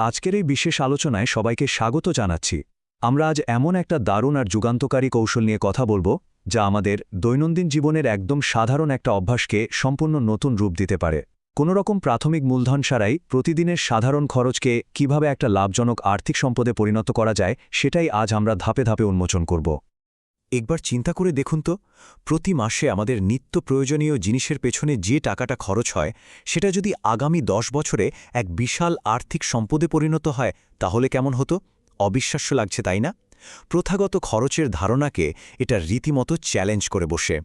আজকের এই বিশেষ আলোচনায় সবাইকে স্বাগত জানাচ্ছি। আমরা আজ এমন একটা দারুণ আর যুগান্তকারী কৌশল নিয়ে কথা বলবো, যা আমাদের দৈনন্দিন জীবনের একদম সাধারণ একটা অভ্যাসকে সম্পূর্ণ নতুন রূপ দিতে পারে। কোনোরকম প্রাথমিক মূলধন ছাড়াই প্রতিদিনের সাধারণ খরচকে কিভাবে একটা লাভজনক আর্থিক সম্পদে পরিণত করা যায়, সেটাই আজ আমরা ধাপে ধাপে উন্মোচন করব। একবার চিন্তা করে দেখুন তো, প্রতি মাসে আমাদের নিত্য প্রয়োজনীয় জিনিসের পেছনে যে টাকাটা খরচ হয়, সেটা যদি আগামী 10 বছরে এক বিশাল আর্থিক সম্পদে পরিণত হয়, তাহলে কেমন হতো? অবিশ্বাস্য লাগছে, তাই না? প্রথাগত খরচের ধারণাকে এটা রীতিমতো চ্যালেঞ্জ করে বসে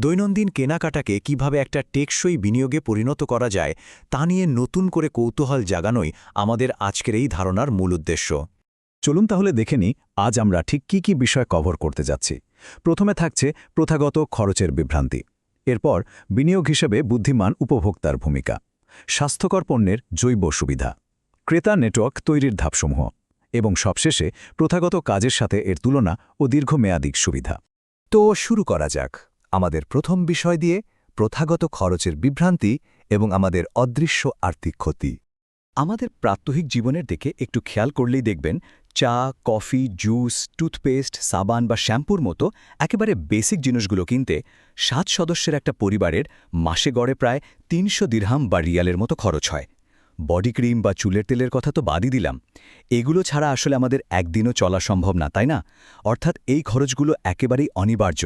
দৈনন্দিন কেনাকাটাকে কিভাবে একটা টেকসই বিনিয়োগে পরিণত করা যায়, তা নিয়ে নতুন করে কৌতূহল জাগানোই আমাদের আজকের এই ধারণার মূল উদ্দেশ্য। চলুন তাহলে দেখে নিই আজ আমরা ঠিক কি বিষয় কভার করতে যাচ্ছি। প্রথমে থাকছে প্রথাগত খরচের বিভ্রান্তি, এরপর বিনিয়োগ হিসেবে বুদ্ধিমান উপভোক্তার ভূমিকা, স্বাস্থ্যকর পণ্যের জৈব সুবিধা, ক্রেতা নেটওয়ার্ক তৈরির ধাপসমূহ এবং সবশেষে প্রথাগত কাজের সাথে এর তুলনা ও দীর্ঘমেয়াদী সুবিধা। তো শুরু করা যাক আমাদের প্রথম বিষয় দিয়ে, প্রথাগত খরচের বিভ্রান্তি এবং আমাদের অদৃশ্য আর্থিক ক্ষতি। আমাদের প্রাত্যহিক জীবনের দিকে একটু খেয়াল করলেই দেখবেন, চা, কফি, জুস, টুথপেস্ট, সাবান বা শ্যাম্পুর মতো একেবারে বেসিক জিনিসগুলো কিনতে 7 সদস্যের একটা পরিবারের মাসে গড়ে প্রায় 300 দিরহাম বা রিয়ালের মতো খরচ হয়। বডি ক্রিম বা চুলের তেলের কথা তো বাদই দিলাম, এগুলো ছাড়া আসলে আমাদের একদিনও চলা সম্ভব না, তাই না? অর্থাৎ এই খরচগুলো একেবারেই অনিবার্য।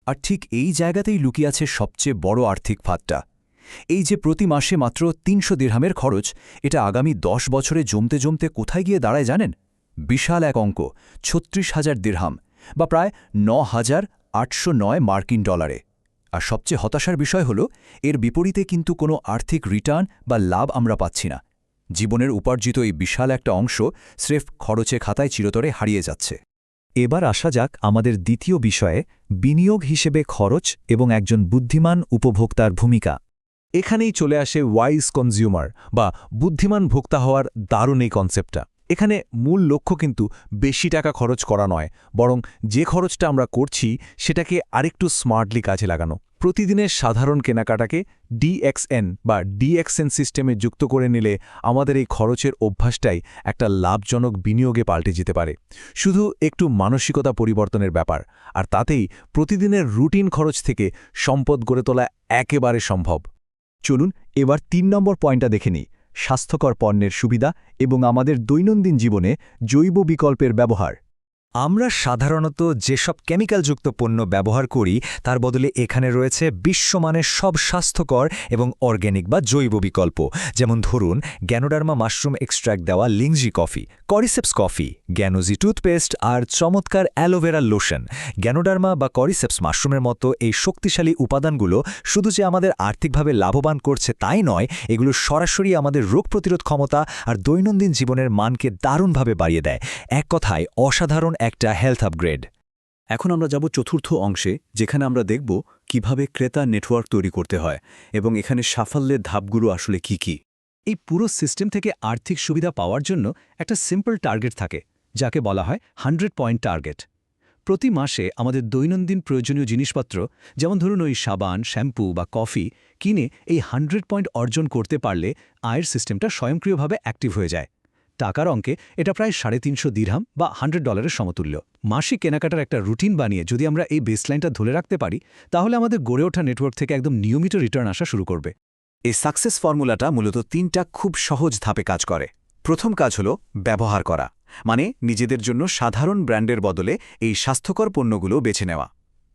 আর ঠিক এই জায়গাতেই লুকিয়ে আছে সবচেয়ে বড় আর্থিক ফাঁদটা। এই যে প্রতি মাসে মাত্র 300 দিরহামের খরচ, এটা আগামী 10 বছরে জমতে জমতে কোথায় গিয়ে দাঁড়ায় জানেন? বিশাল এক অঙ্ক, 36,000 দিরহাম বা প্রায় 9,809 মার্কিন ডলারে। আর সবচেয়ে হতাশার বিষয় হল, এর বিপরীতে কিন্তু কোনো আর্থিক রিটার্ন বা লাভ আমরা পাচ্ছি না। জীবনের উপার্জিত এই বিশাল একটা অংশ স্রেফ খরচে খাতায় চিরতরে হারিয়ে যাচ্ছে। এবার আসা যাক আমাদের দ্বিতীয় বিষয়ে, বিনিয়োগ হিসেবে খরচ এবং একজন বুদ্ধিমান উপভোক্তার ভূমিকা। এখানেই চলে আসে ওয়াইজ কনজিউমার বা বুদ্ধিমান ভোক্তা হওয়ার দারুণ এই কনসেপ্টটা। এখানে মূল লক্ষ্য কিন্তু বেশি টাকা খরচ করা নয়, বরং যে খরচটা আমরা করছি সেটাকে আরেকটু স্মার্টলি কাজে লাগানো। প্রতিদিনের সাধারণ কেনাকাটাকে ডিএক্সএন বা ডিএক্সএন সিস্টেমে যুক্ত করে নিলে আমাদের এই খরচের অভ্যাসটাই একটা লাভজনক বিনিয়োগে পাল্টে যেতে পারে। শুধু একটু মানসিকতা পরিবর্তনের ব্যাপার, আর তাতেই প্রতিদিনের রুটিন খরচ থেকে সম্পদ গড়ে তোলা একেবারে সম্ভব। চলুন এবার 3 নম্বর পয়েন্টটা দেখে নিই, স্বাস্থ্যকর পণ্যের সুবিধা এবং আমাদের দৈনন্দিন জীবনে জৈব বিকল্পের ব্যবহার। আমরা সাধারণত যেসব কেমিক্যালযুক্ত পণ্য ব্যবহার করি, তার বদলে এখানে রয়েছে বিশ্বমানের সব স্বাস্থ্যকর এবং অর্গ্যানিক বা জৈব বিকল্প। যেমন ধরুন, গ্যানোডার্মা মাশরুম এক্সট্র্যাক্ট দেওয়া Lingzhi coffee, করিসেপস coffee, Ganozhi toothpaste আর চমৎকার অ্যালোভেরা লোশন। গ্যানোডার্মা বা করিসেপস মাশরুমের মতো এই শক্তিশালী উপাদানগুলো শুধু যে আমাদের আর্থিকভাবে লাভবান করছে তাই নয়, এগুলো সরাসরি আমাদের রোগ প্রতিরোধ ক্ষমতা আর দৈনন্দিন জীবনের মানকে দারুণভাবে বাড়িয়ে দেয়। এক কথায় অসাধারণ একটা হেলথ আপগ্রেড। এখন আমরা যাব চতুর্থ অংশে, যেখানে আমরা দেখব কিভাবে ক্রেতা নেটওয়ার্ক তৈরি করতে হয় এবং এখানে সাফল্যের ধাপগুলো আসলে কি। এই পুরো সিস্টেম থেকে আর্থিক সুবিধা পাওয়ার জন্য একটা সিম্পল টার্গেট থাকে, যাকে বলা হয় 100 পয়েন্ট টার্গেট। প্রতি মাসে আমাদের দৈনন্দিন প্রয়োজনীয় জিনিসপত্র, যেমন ধরুন ওই সাবান, শ্যাম্পু বা কফি কিনে এই 100 পয়েন্ট অর্জন করতে পারলে আয়ের সিস্টেমটা স্বয়ংক্রিয়ভাবে অ্যাক্টিভ হয়ে যায়। টাকার অঙ্কে এটা প্রায় 350 দিরহাম বা $100 সমতুল্য। মাসিক কেনাকাটার একটা রুটিন বানিয়ে যদি আমরা এই বেসলাইনটা ধরে রাখতে পারি, তাহলে আমাদের গড়ে ওঠা নেটওয়ার্ক থেকে একদম নিয়মিত রিটার্ন আসা শুরু করবে। এই সাকসেস ফর্মুলাটা মূলত 3টা খুব সহজ ধাপে কাজ করে। প্রথম কাজ হলো ব্যবহার করা, মানে নিজেদের জন্য সাধারণ ব্র্যান্ডের বদলে এই স্বাস্থ্যকর পণ্যগুলো বেছে নেওয়া।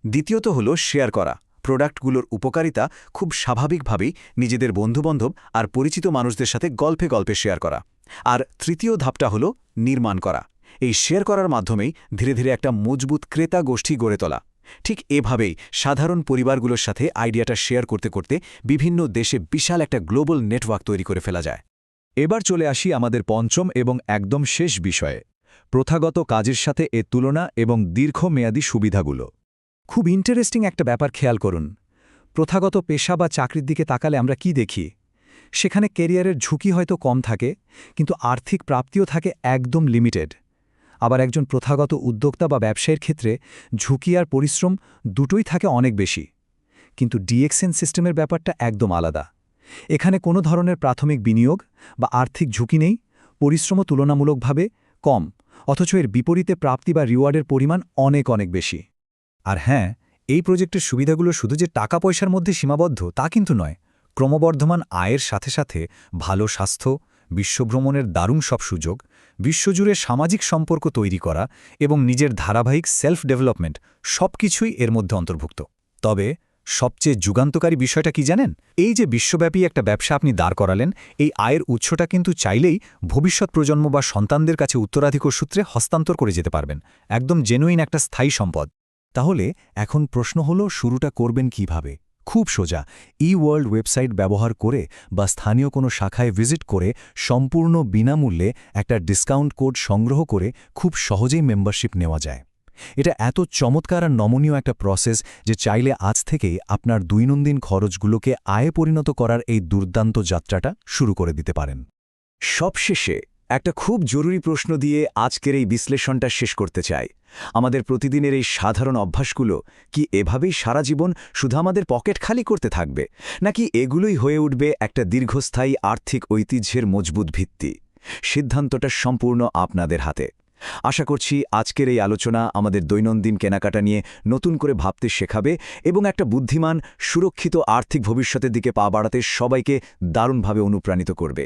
দ্বিতীয়ত হলো শেয়ার করা, প্রোডাক্টগুলোর উপকারিতা খুব স্বাভাবিকভাবেই নিজেদের বন্ধুবান্ধব আর পরিচিত মানুষদের সাথে গল্পে গল্পে শেয়ার করা। আর তৃতীয় ধাপটা হলো নির্মাণ করা, এই শেয়ার করার মাধ্যমেই ধীরে ধীরে একটা মজবুত ক্রেতা গোষ্ঠী গড়ে তোলা। ঠিক এভাবেই সাধারণ পরিবারগুলোর সাথে আইডিয়াটা শেয়ার করতে করতে বিভিন্ন দেশে বিশাল একটা গ্লোবাল নেটওয়ার্ক তৈরি করে ফেলা যায়। এবার চলে আসি আমাদের পঞ্চম এবং একদম শেষ বিষয়ে, প্রথাগত কাজের সাথে এর তুলনা এবং দীর্ঘমেয়াদী সুবিধাগুলো। খুব ইন্টারেস্টিং একটা ব্যাপার খেয়াল করুন। প্রথাগত পেশা বা চাকরির দিকে তাকালে আমরা কি দেখি? সেখানে ক্যারিয়ারের ঝুঁকি হয়তো কম থাকে, কিন্তু আর্থিক প্রাপ্তিও থাকে একদম লিমিটেড। আবার একজন প্রথাগত উদ্যোক্তা বা ব্যবসায়ীর ক্ষেত্রে ঝুঁকি আর পরিশ্রম দুটোই থাকে অনেক বেশি। কিন্তু ডিএক্সএন সিস্টেমের ব্যাপারটা একদম আলাদা। এখানে কোনো ধরনের প্রাথমিক বিনিয়োগ বা আর্থিক ঝুঁকি নেই, পরিশ্রমও তুলনামূলকভাবে কম, অথচ এর বিপরীতে প্রাপ্তি বা রিওয়ার্ডের পরিমাণ অনেক অনেক বেশি। আর হ্যাঁ, এই প্রজেক্টের সুবিধাগুলো শুধু যে টাকা পয়সার মধ্যে সীমাবদ্ধ তা কিন্তু নয়। ক্রমবর্ধমান আয়ের সাথে সাথে ভালো স্বাস্থ্য, বিশ্বভ্রমণের দারুণ সব সুযোগ, বিশ্বজুড়ে সামাজিক সম্পর্ক তৈরি করা এবং নিজের ধারাবাহিক সেলফ ডেভেলপমেন্ট সবকিছুই এর মধ্যে অন্তর্ভুক্ত। তবে সবচেয়ে যুগান্তকারী বিষয়টা কি জানেন? এই যে বিশ্বব্যাপী একটা ব্যবসা আপনি দাঁড় করালেন, এই আয়ের উৎসটা কিন্তু চাইলেই ভবিষ্যৎ প্রজন্ম বা সন্তানদের কাছে উত্তরাধিকার সূত্রে হস্তান্তর করে যেতে পারবেন। একদম জেনুইন একটা স্থায়ী সম্পদ। তাহলে এখন প্রশ্ন হলো, শুরুটা করবেন কিভাবে? খুব সোজা, ওয়ার্ল্ড ওয়েবসাইট ব্যবহার করে বা স্থানীয় কোনো শাখায় ভিজিট করে সম্পূর্ণ বিনামূল্যে একটা ডিসকাউন্ট কোড সংগ্রহ করে খুব সহজেই মেম্বারশিপ নেওয়া যায়। এটা এত চমৎকার আর নমনীয় একটা প্রসেস যে চাইলে আজ থেকেই আপনার দৈনন্দিন খরচগুলোকে আয়ে পরিণত করার এই দুর্দান্ত যাত্রাটা শুরু করে দিতে পারেন। সবশেষে একটা খুব জরুরি প্রশ্ন দিয়ে আজকের এই বিশ্লেষণটা শেষ করতে চাই। আমাদের প্রতিদিনের এই সাধারণ অভ্যাসগুলো কি এভাবেই সারা জীবন শুধু আমাদের পকেট খালি করতে থাকবে, নাকি এগুলোই হয়ে উঠবে একটা দীর্ঘস্থায়ী আর্থিক ঐতিহ্যের মজবুত ভিত্তি? সিদ্ধান্তটা সম্পূর্ণ আপনাদের হাতে। আশা করছি আজকের এই আলোচনা আমাদের দৈনন্দিন কেনাকাটা নিয়ে নতুন করে ভাবতে শেখাবে এবং একটা বুদ্ধিমান, সুরক্ষিত আর্থিক ভবিষ্যতের দিকে পা বাড়াতে সবাইকে দারুণভাবে অনুপ্রাণিত করবে।